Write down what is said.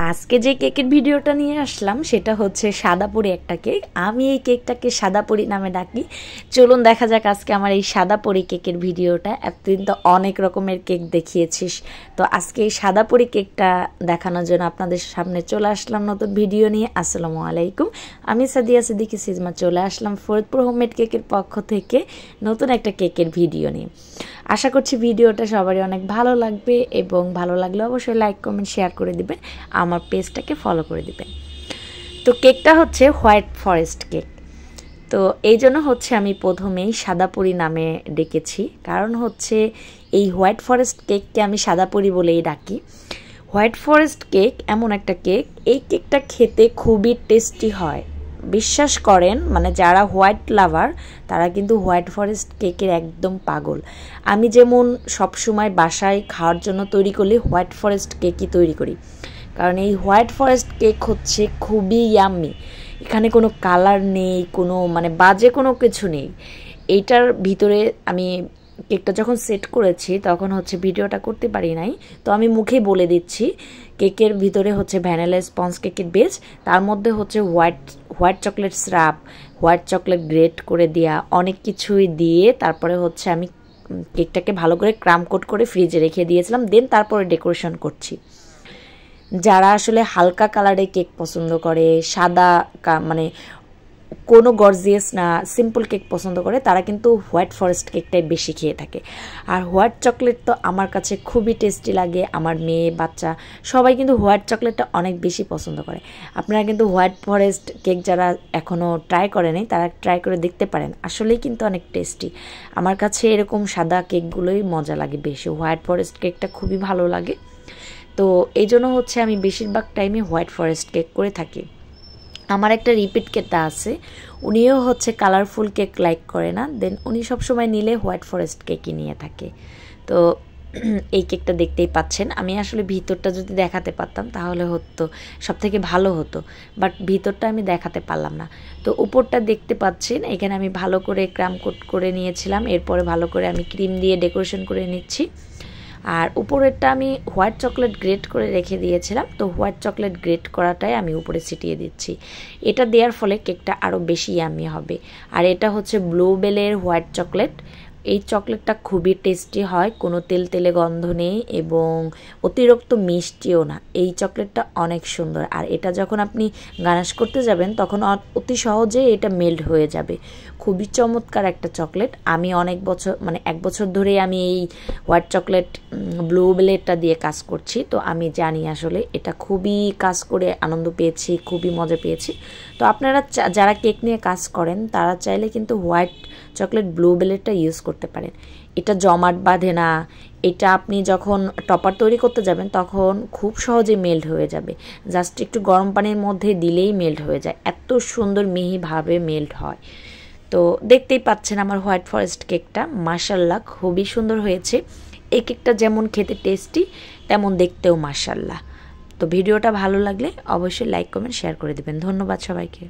আজকে যে কেকের ভিডিওটা নিয়ে আসলাম সেটা হচ্ছে সাদাপুরি একটা কেক। আমি এই কেকটাকে সাদাপুরি নামে ডাকি। চলুন দেখা যাক আজকে আমার এই সাদাপুরি কেকের ভিডিওটা। এতদিন তো অনেক রকমের কেক দেখিয়েছিস, তো আজকে এই সাদাপুরি কেকটা দেখানোর জন্য আপনাদের সামনে চলে আসলাম নতুন ভিডিও নিয়ে। আসসালামু আলাইকুম, আমি সাদিয়া সিদ্দিকী সিজমা চলে আসলাম ফরিদপুর হোমমেড কেকের পক্ষ থেকে নতুন একটা কেকের ভিডিও নিয়ে। আশা করছি ভিডিওটা সবারই অনেক ভালো লাগবে এবং ভালো লাগলে অবশ্যই লাইক কমেন্ট শেয়ার করে দিবেন, আমার পেজটাকে ফলো করে দিবেন। তো কেকটা হচ্ছে হোয়াইট ফরেস্ট কেক। তো এই জন্য হচ্ছে আমি প্রথমেই সাদাপুরি নামে ডেকেছি, কারণ হচ্ছে এই হোয়াইট ফরেস্ট কেককে আমি সাদাপুরি বলেই ডাকি। হোয়াইট ফরেস্ট কেক এমন একটা কেক, এই কেকটা খেতে খুবই টেস্টি হয়। বিশ্বাস করেন, মানে যারা হোয়াইট লাভার তারা কিন্তু হোয়াইট ফরেস্ট কেকের একদম পাগল। আমি যেমন সবসময় বাসায় খাওয়ার জন্য তৈরি করলে হোয়াইট ফরেস্ট কেকই তৈরি করি, কারণ এই হোয়াইট ফরেস্ট কেক হচ্ছে খুবই ইয়াম্মি। এখানে কোনো কালার নেই, কোনো মানে বাজে কোনো কিছু নেই। এইটার ভিতরে আমি কেকটা যখন সেট করেছি তখন হচ্ছে ভিডিওটা করতে পারি নাই, তো আমি মুখেই বলে দিচ্ছি। কেকের ভিতরে হচ্ছে ভ্যানিলা স্পঞ্জ কেকের বেস, তার মধ্যে হচ্ছে white chocolate syrup, white chocolate great করে দেওয়া, অনেক কিছুই দিয়ে তারপরে হচ্ছে আমি কেকটাকে ভালো করে ক্রাম কোট করে ফ্রিজে রেখে দিয়েছিলাম। দেন তারপরে ডেকোরেশন করছি। যারা আসলে হালকা কালারে কেক পছন্দ করে, সাদা মানে কোনো গর্জিয়াস না সিম্পল কেক পছন্দ করে, তারা কিন্তু হোয়াইট ফরেস্ট কেকটাই বেশি খেয়ে থাকে। আর হোয়াইট চকলেট তো আমার কাছে খুবই টেস্টি লাগে। আমার মেয়ে বাচ্চা সবাই কিন্তু হোয়াইট চকলেটটা অনেক বেশি পছন্দ করে। আপনারা কিন্তু হোয়াইট ফরেস্ট কেক যারা এখনও ট্রাই করেনি তারা ট্রাই করে দেখতে পারেন, আসলেই কিন্তু অনেক টেস্টি। আমার কাছে এরকম সাদা কেকগুলোই মজা লাগে বেশি, হোয়াইট ফরেস্ট কেকটা খুবই ভালো লাগে। তো এই জন্য হচ্ছে আমি বেশিরভাগ টাইমে হোয়াইট ফরেস্ট কেক করে থাকি। আমার একটা রিপিট কেকটা আছে, উনিও হচ্ছে কালারফুল কেক লাইক করে না, দেন উনি সবসময় নিলে হোয়াইট ফরেস্ট কেকই নিয়ে থাকে। তো এই কেকটা দেখতেই পাচ্ছেন। আমি আসলে ভিতরটা যদি দেখাতে পারতাম তাহলে হতো সব থেকে ভালো হতো, বাট ভিতরটা আমি দেখাতে পারলাম না। তো উপরটা দেখতে পাচ্ছেন, এখানে আমি ভালো করে ক্রাম কোট করে নিয়েছিলাম, এরপরে ভালো করে আমি ক্রিম দিয়ে ডেকোরেশন করে নিচ্ছি। আর উপরেরটা আমি হোয়াইট চকলেট গ্রেট করে রেখে দিয়েছিলাম, তো হোয়াইট চকলেট গ্রেট করাটাই আমি উপরে ছিটিয়ে দিচ্ছি। এটা দেওয়ার ফলে কেকটা আরও বেশি ইয়ামি হবে। আর এটা হচ্ছে ব্লুবেলের হোয়াইট চকলেট। এই চকলেটটা খুবই টেস্টি হয়, কোনো তেলে গন্ধ নেই এবং অতিরিক্ত মিষ্টিও না। এই চকলেটটা অনেক সুন্দর। আর এটা যখন আপনি গানাশ করতে যাবেন তখন অতি সহজে এটা মেল্ট হয়ে যাবে। খুবই চমৎকার একটা চকলেট। আমি অনেক বছর মানে 1 বছর ধরেই আমি এই হোয়াইট চকলেট ব্লুবেলেরটা দিয়ে কাজ করছি, তো আমি জানি আসলে এটা খুবই কাজ করে আনন্দ পেয়েছি, খুবই মজা পেয়েছি। তো আপনারা যারা কেক নিয়ে কাজ করেন তারা চাইলে কিন্তু হোয়াইট চকলেট ব্লুবেলেরটা ইউজ করতে পারেন। এটা জমাট বাঁধে না, এটা আপনি যখন টপার তৈরি করতে যাবেন তখন খুব সহজে মেল্ট হয়ে যাবে। জাস্ট একটু গরম পানির মধ্যে দিলেই মেল্ট হয়ে যায়, এত সুন্দর মিহিভাবে মেল্ট হয়। তো দেখতেই পাচ্ছেন আমার হোয়াইট ফরেস্ট কেকটা, মাশাল্লাহ খুবই সুন্দর হয়েছে। এই কেকটা যেমন খেতে টেস্টি তেমন দেখতেও মাশাল্লাহ। তো ভিডিওটা ভালো লাগলে অবশ্যই লাইক কমেন্ট শেয়ার করে দেবেন। ধন্যবাদ সবাইকে।